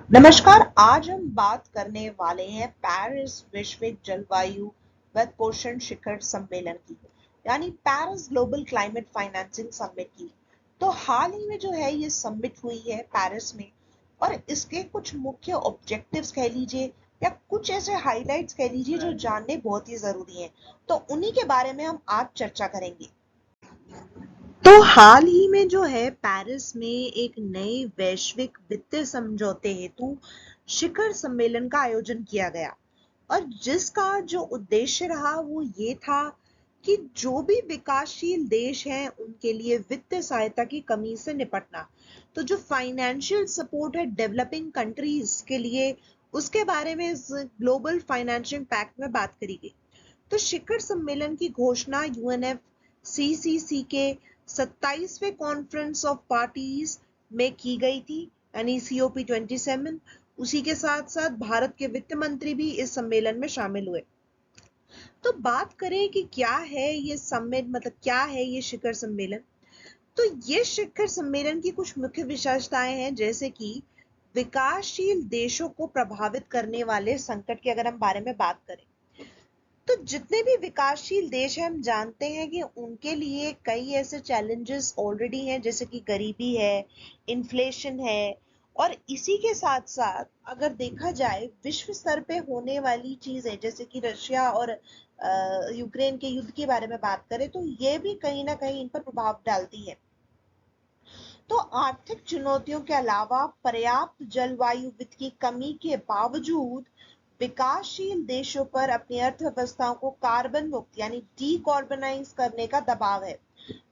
नमस्कार। आज हम बात करने वाले हैं पेरिस वैश्विक जलवायु पोषण शिखर सम्मेलन की, यानी Paris global climate financing summit की। तो हाल ही में जो है ये समिट हुई है पेरिस में, और इसके कुछ मुख्य ऑब्जेक्टिव्स कह लीजिए या कुछ ऐसे हाइलाइट्स कह लीजिए जो जानने बहुत ही जरूरी हैं। तो उन्हीं के बारे में हम आज चर्चा करेंगे। तो हाल ही में जो है पेरिस में एक नए वैश्विक वित्तीय समझौते हेतु शिखर सम्मेलन का आयोजन किया गया, और जिसका जो उद्देश्य रहा वो ये था कि जो भी विकासशील देश हैं उनके लिए वित्तीय सहायता की कमी से निपटना। तो जो फाइनेंशियल सपोर्ट है डेवलपिंग कंट्रीज के लिए, उसके बारे में इस ग्लोबल फाइनेंशियल पैक्ट में बात करी गई। तो शिखर सम्मेलन की घोषणा यूएनएफसीसीसी के 27वें कॉन्फ्रेंस ऑफ पार्टीज में की गई थी, यानी COP27। उसी के साथ साथ भारत के वित्त मंत्री भी इस सम्मेलन में शामिल हुए। तो बात करें कि क्या है ये समिट, मतलब क्या है ये शिखर सम्मेलन। तो ये शिखर सम्मेलन की कुछ मुख्य विशेषताएं हैं, जैसे कि विकासशील देशों को प्रभावित करने वाले संकट के अगर हम बारे में बात करें, तो जितने भी विकासशील देश हैं हम जानते हैं कि उनके लिए कई ऐसे चैलेंजेस ऑलरेडी हैं, जैसे कि गरीबी है, इन्फ्लेशन है, और इसी के साथ साथ अगर देखा जाए विश्व स्तर पे होने वाली चीजें जैसे कि रशिया और यूक्रेन के युद्ध के बारे में बात करें, तो ये भी कहीं ना कहीं इन पर प्रभाव डालती है। तो आर्थिक चुनौतियों के अलावा पर्याप्त जलवायु वित्त की कमी के बावजूद विकासशील देशों पर अपनी अर्थव्यवस्थाओं को कार्बन मुक्त यानी डीकार्बनाइज करने का दबाव है।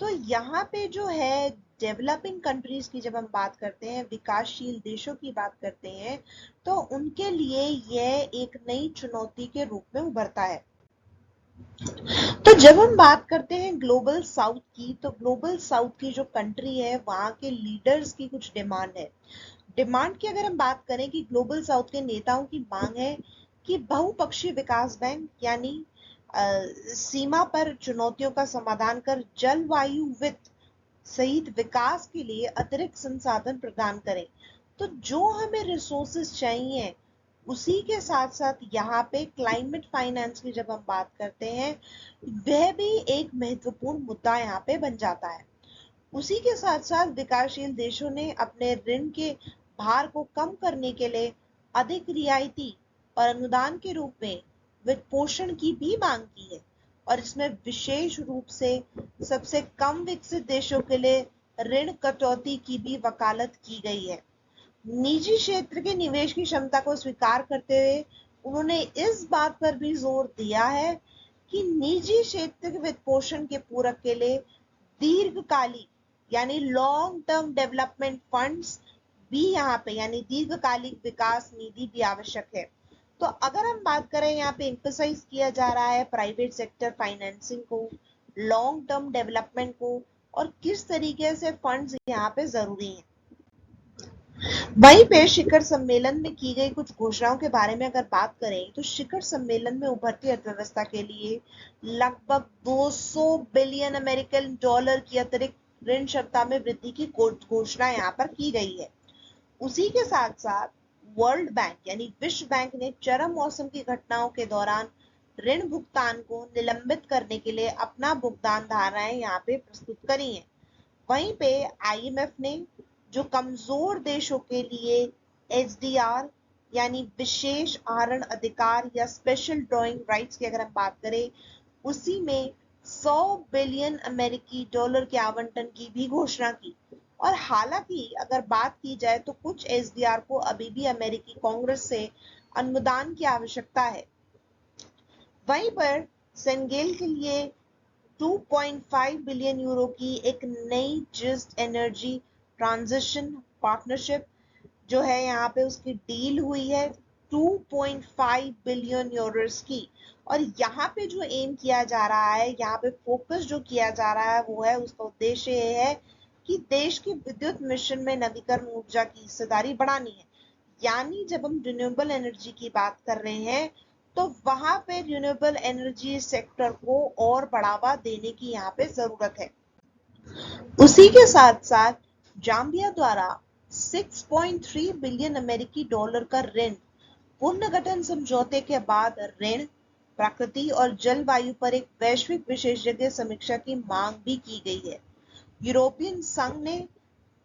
तो यहाँ पे जो है डेवलपिंग कंट्रीज की जब हम बात करते हैं, विकासशील देशों की बात करते हैं, तो उनके लिए यह एक नई चुनौती के रूप में उभरता है। तो जब हम बात करते हैं ग्लोबल साउथ की, तो ग्लोबल साउथ की जो कंट्री है वहां के लीडर्स की कुछ डिमांड है। डिमांड की अगर हम बात करें कि ग्लोबल साउथ के नेताओं की मांग है कि बहुपक्षीय विकास बैंक यानी सीमा पर चुनौतियों का समाधान कर जलवायु वित्त सहित विकास के लिए अतिरिक्त संसाधन प्रदान करें। तो जो हमें रिसोर्सेज चाहिए, उसी के साथ साथ यहाँ पे क्लाइमेट फाइनेंस की जब हम बात करते हैं, वह भी एक महत्वपूर्ण मुद्दा यहाँ पे बन जाता है। उसी के साथ साथ विकासशील देशों ने अपने ऋण के भार को कम करने के लिए अधिक रियायती और अनुदान के रूप में वित्त पोषण की भी मांग की है, और इसमें विशेष रूप से सबसे कम विकसित देशों के लिए ऋण कटौती की भी वकालत की गई है। निजी क्षेत्र के निवेश की क्षमता को स्वीकार करते हुए उन्होंने इस बात पर भी जोर दिया है कि निजी क्षेत्र के वित्त पोषण के पूरक के लिए दीर्घकालिक यानी लॉन्ग टर्म डेवलपमेंट फंड्स भी यहाँ पे यानी दीर्घकालिक विकास निधि भी आवश्यक है। तो अगर हम बात करें, यहाँ पे एम्फसाइज किया जा रहा है प्राइवेट सेक्टर फाइनेंसिंग को, लॉन्ग टर्म डेवलपमेंट को, और किस तरीके से फंड्स यहाँ पे जरूरी हैं। वहीं पे शिखर सम्मेलन में की गई कुछ घोषणाओं के बारे में अगर बात करें, तो शिखर सम्मेलन में उभरती अर्थव्यवस्था के लिए लगभग 200 बिलियन अमेरिकन डॉलर की अतिरिक्त ऋण क्षमता में वृद्धि की घोषणा यहाँ पर की गई है। उसी के साथ साथ वर्ल्ड बैंक यानी विश्व बैंक ने चरम मौसम की घटनाओं के दौरान ऋण भुगतान को निलंबित करने के लिए अपना भुगतान धारणाएं यहाँ पे प्रस्तुत करी हैं। वहीं पे IMF ने जो कमजोर देशों के लिए HDR यानी विशेष आहरण अधिकार या स्पेशल ड्रॉइंग राइट्स की अगर हम बात करें, उसी में 100 बिलियन अमेरिकी डॉलर के आवंटन की भी घोषणा की। और हालांकि अगर बात की जाए तो कुछ HDR को अभी भी अमेरिकी कांग्रेस से अनुदान की आवश्यकता है। वहीं पर सेनेगल के लिए 2.5 बिलियन यूरो की एक नई जस्ट एनर्जी ट्रांजिशन पार्टनरशिप जो है यहाँ पे उसकी डील हुई है 2.5 बिलियन यूरोस की। और यहाँ पे जो एम किया जा रहा है, यहाँ पे फोकस जो किया जा रहा है वो है, उसका उद्देश्य ये है कि देश की विद्युत मिशन में नवीकरण ऊर्जा की हिस्सेदारी बढ़ानी है। यानी जब हम रिन्यूएबल एनर्जी की बात कर रहे हैं, तो वहां पे रिन्यूएबल एनर्जी सेक्टर को और बढ़ावा देने की यहाँ पे जरूरत है। उसी के साथ साथ जाम्बिया द्वारा $6.3 बिलियन अमेरिकी डॉलर का ऋण पुनर्गठन समझौते के बाद ऋण, प्रकृति और जलवायु पर एक वैश्विक विशेषज्ञ समीक्षा की मांग भी की गई है। यूरोपियन संघ ने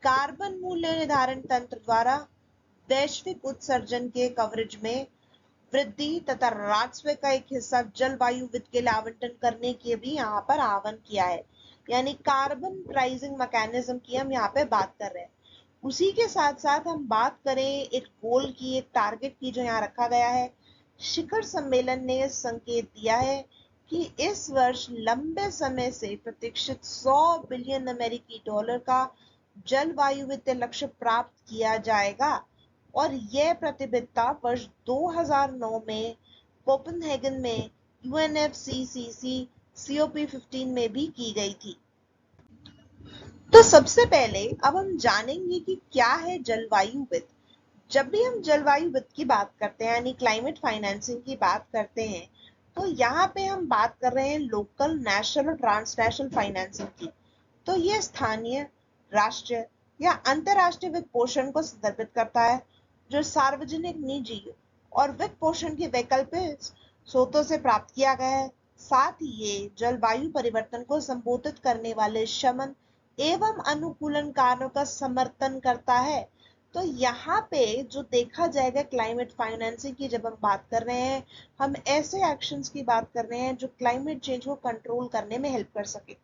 कार्बन मूल्य निर्धारण तंत्र द्वारा वैश्विक उत्सर्जन के कवरेज में वृद्धि तथा राजस्व का एक हिस्सा जलवायु वित्त के लिए आवंटन करने के भी यहाँ पर आह्वान किया है। यानी कार्बन प्राइसिंग मैकेनिज्म की हम यहाँ पे बात कर रहे हैं। उसी के साथ साथ हम बात करें एक गोल की, एक टारगेट की जो यहाँ रखा गया है। शिखर सम्मेलन ने संकेत दिया है कि इस वर्ष लंबे समय से प्रतीक्षित 100 बिलियन अमेरिकी डॉलर का जलवायु वित्तीय लक्ष्य प्राप्त किया जाएगा और यह प्रतिबद्धता वर्ष 2009 में कोपेनहेगन में UNFCCC COP15 में भी की गई थी। तो सबसे पहले अब हम जानेंगे कि क्या है जलवायु वित्त। जब भी हम जलवायु वित्त की बात करते हैं यानी क्लाइमेट फाइनेंसिंग की बात करते हैं, तो यहाँ पे हम बात कर रहे हैं लोकल, नेशनल और ट्रांसनेशनल फाइनेंसिंग की। तो ये स्थानीय, राष्ट्रीय या अंतरराष्ट्रीय वित्त पोषण को संदर्भित करता है जो सार्वजनिक, निजी और वित्त पोषण के वैकल्पिक स्रोतों से प्राप्त किया गया है। साथ ही ये जलवायु परिवर्तन को संबोधित करने वाले शमन एवं अनुकूलन कार्यों का समर्थन करता है। तो यहाँ पे जो देखा जाएगा क्लाइमेट फाइनेंसिंग की जब हम बात कर रहे हैं, हम ऐसे एक्शंस की बात कर रहे हैं जो क्लाइमेट चेंज को कंट्रोल करने में हेल्प कर सके।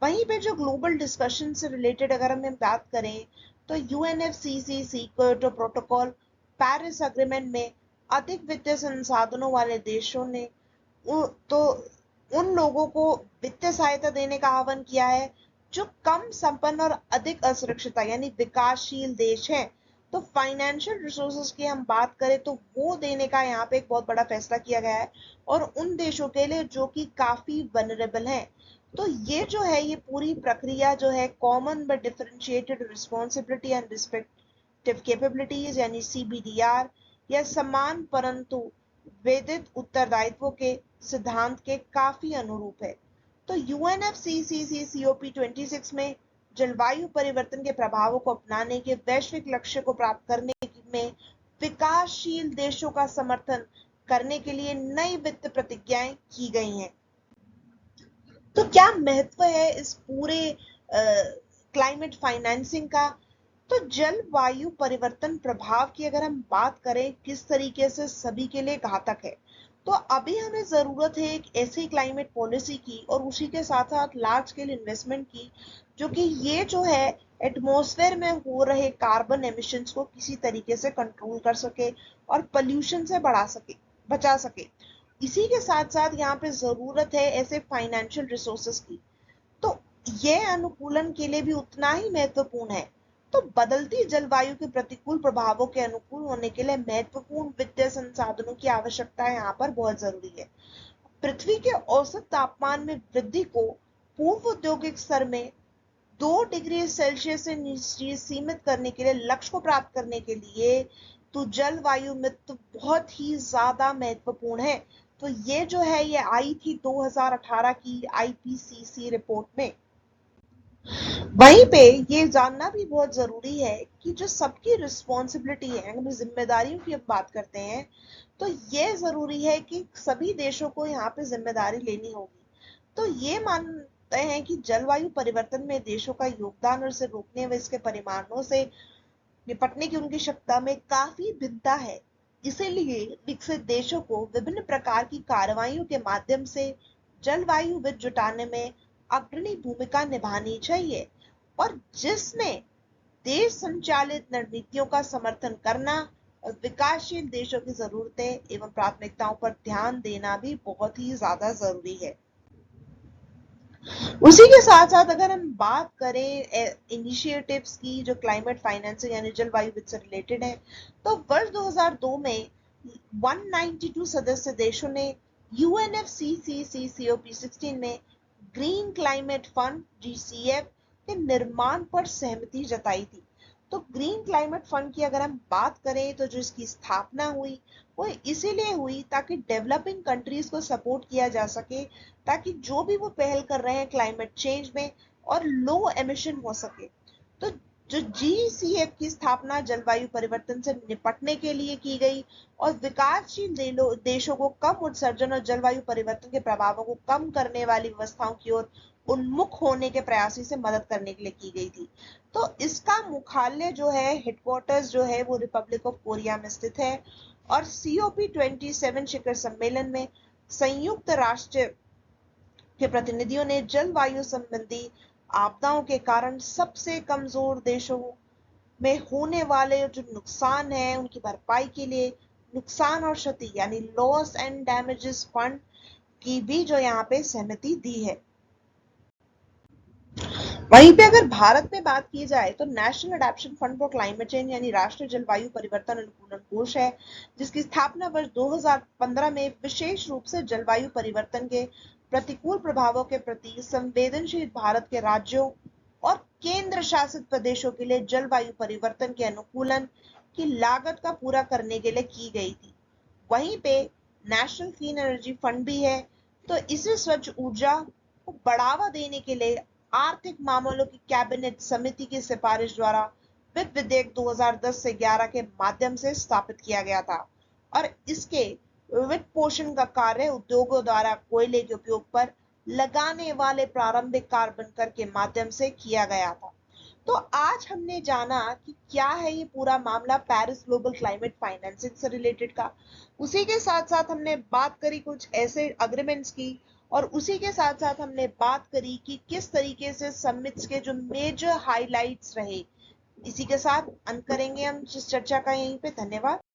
वहीं पे जो ग्लोबल डिस्कशन से रिलेटेड अगर हम बात करें तो UNFCCC Kyoto protocol, Paris agreement में अधिक वित्तीय संसाधनों वाले देशों ने तो उन लोगों को वित्तीय सहायता देने का आह्वान किया है जो कम संपन्न और अधिक असुरक्षित यानी विकासशील देश हैं। तो फाइनेंशियल रिसोर्सेज की हम बात करें तो वो देने का यहाँ पे एक बहुत बड़ा फैसला किया गया है और उन देशों के लिए जो कि काफी वनरेबल हैं। तो ये जो है, ये पूरी प्रक्रिया जो है common but differentiated responsibility and respective capabilities यानी CBDR या समान परंतु वेदित उत्तरदायित्व के सिद्धांत के काफी अनुरूप है। तो UNFCCC COP26 में जलवायु परिवर्तन के प्रभावों को अपनाने के वैश्विक लक्ष्य को प्राप्त करने में विकासशील देशों का समर्थन करने के लिए नई वित्त प्रतिज्ञाएं की गई हैं। तो क्या महत्व है इस पूरे क्लाइमेट फाइनेंसिंग का? तो जलवायु परिवर्तन प्रभाव की अगर हम बात करें किस तरीके से सभी के लिए घातक है, तो अभी हमें जरूरत है एक ऐसी क्लाइमेट पॉलिसी की और उसी के साथ साथ लार्ज स्केल इन्वेस्टमेंट की जो कि ये जो है एटमॉस्फेयर में हो रहे कार्बन एमिशंस को किसी तरीके से कंट्रोल कर सके और पोल्यूशन से बचा सके। इसी के साथ साथ यहाँ पे जरूरत है ऐसे फाइनेंशियल रिसोर्सेस की। तो यह अनुकूलन के लिए भी उतना ही महत्वपूर्ण है। तो बदलती जलवायु के प्रतिकूल प्रभावों के अनुकूल होने के लिए महत्वपूर्ण वित्तीय संसाधनों की आवश्यकता यहाँ पर बहुत जरूरी है। पृथ्वी के औसत तापमान में वृद्धि को पूर्व औद्योगिक स्तर में 2 डिग्री सेल्सियस से नीचे सीमित करने के लिए लक्ष्य को प्राप्त करने के लिए तो जलवायु मित्र बहुत ही ज्यादा महत्वपूर्ण है। तो ये जो है ये आई थी 2018 की IPCC रिपोर्ट में। वहीं पे ये जानना भी बहुत जरूरी है कि जो सबकी रिस्पॉन्सिबिलिटी है, अगर जिम्मेदारियों की हम बात करते हैं तो ये जरूरी है कि सभी देशों को यहाँ पे जिम्मेदारी लेनी होगी। तो ये मानते हैं कि जलवायु परिवर्तन में देशों का योगदान और इसे रोकने व इसके परिणामों से निपटने की उनकी क्षमता में काफी भिन्नता है। इसीलिए विकसित देशों को विभिन्न प्रकार की कार्रवाइयों के माध्यम से जलवायु वित्त जुटाने में अग्रणी भूमिका निभानी चाहिए और जिसमें देश संचालित रणनीतियों का समर्थन करना और विकासशील देशों की जरूरतें एवं प्राथमिकताओं पर ध्यान देना भी बहुत ही ज्यादा जरूरी है। उसी के साथ साथ अगर हम बात करें इनिशिएटिव्स की जो क्लाइमेट फाइनेंसिंग यानी जलवायु वित्त से रिलेटेड है, तो वर्ष 2002 में 192 सदस्य देशों ने UNFCCC COP16 में ग्रीन क्लाइमेट फंड GCF के निर्माण पर सहमति जताई थी। तो ग्रीन क्लाइमेट फंड की अगर हम बात करें तो जो इसकी स्थापना हुई वो इसीलिए हुई ताकि डेवलपिंग कंट्रीज को सपोर्ट किया जा सके, ताकि जो भी वो पहल कर रहे हैं क्लाइमेट चेंज में और लो एमिशन हो सके। तो जो GCF की स्थापना जलवायु परिवर्तन से निपटने के लिए की गई और विकासशील देशों को कम उत्सर्जन और जलवायु परिवर्तन के प्रभावों को कम करने वाली व्यवस्थाओं की ओर उन्मुख होने के प्रयासों से मदद करने के लिए की गई थी। तो इसका मुख्यालय जो है, हेडक्वार्टर्स जो है, वो रिपब्लिक ऑफ कोरिया में स्थित है। और COP27 शिखर सम्मेलन में संयुक्त राष्ट्र के प्रतिनिधियों ने जलवायु संबंधी आपदाओं के कारण सबसे कमजोर देशों में होने वाले जो नुकसान है उनकी भरपाई के लिए नुकसान और क्षति यानी लॉस एंड डैमेजेस फंड की भी जो यहाँ पे सहमति दी है। वहीं पे अगर भारत में बात की जाए तो national adaptation fund for climate change यानी राष्ट्रीय जलवायु परिवर्तन अनुकूलन कोष है, जिसकी स्थापना वर्ष 2015 में विशेष रूप से जलवायु परिवर्तन के प्रतिकूल प्रभावों के प्रति संवेदनशील भारत के राज्यों और केंद्र शासित प्रदेशों के लिए जलवायु परिवर्तन के अनुकूलन की लागत का पूरा करने के लिए की गई थी। वहीं पे नेशनल क्लीन एनर्जी फंड भी है, तो इसे स्वच्छ ऊर्जा को बढ़ावा देने के लिए आर्थिक मामलों की कैबिनेट समिति की सिफारिश द्वारा वित्त विधेयक 2010 से 11 के माध्यम से स्थापित किया गया था और इसके वित्त पोषण का कार्य उद्योगों द्वारा कोयले के उपयोग पर लगाने वाले प्रारंभिक कार्बन कर के माध्यम से किया गया था। तो आज हमने जाना कि क्या है ये पूरा मामला पेरिस ग्लोबल क्लाइमेट फाइनेंसिंग से रिलेटेड का। उसी के साथ साथ हमने बात करी कुछ ऐसे अग्रीमेंट्स की और उसी के साथ साथ हमने बात करी कि किस तरीके से समिट्स के जो मेजर हाइलाइट्स रहे। इसी के साथ अंत करेंगे हम इस चर्चा का यहीं पे। धन्यवाद।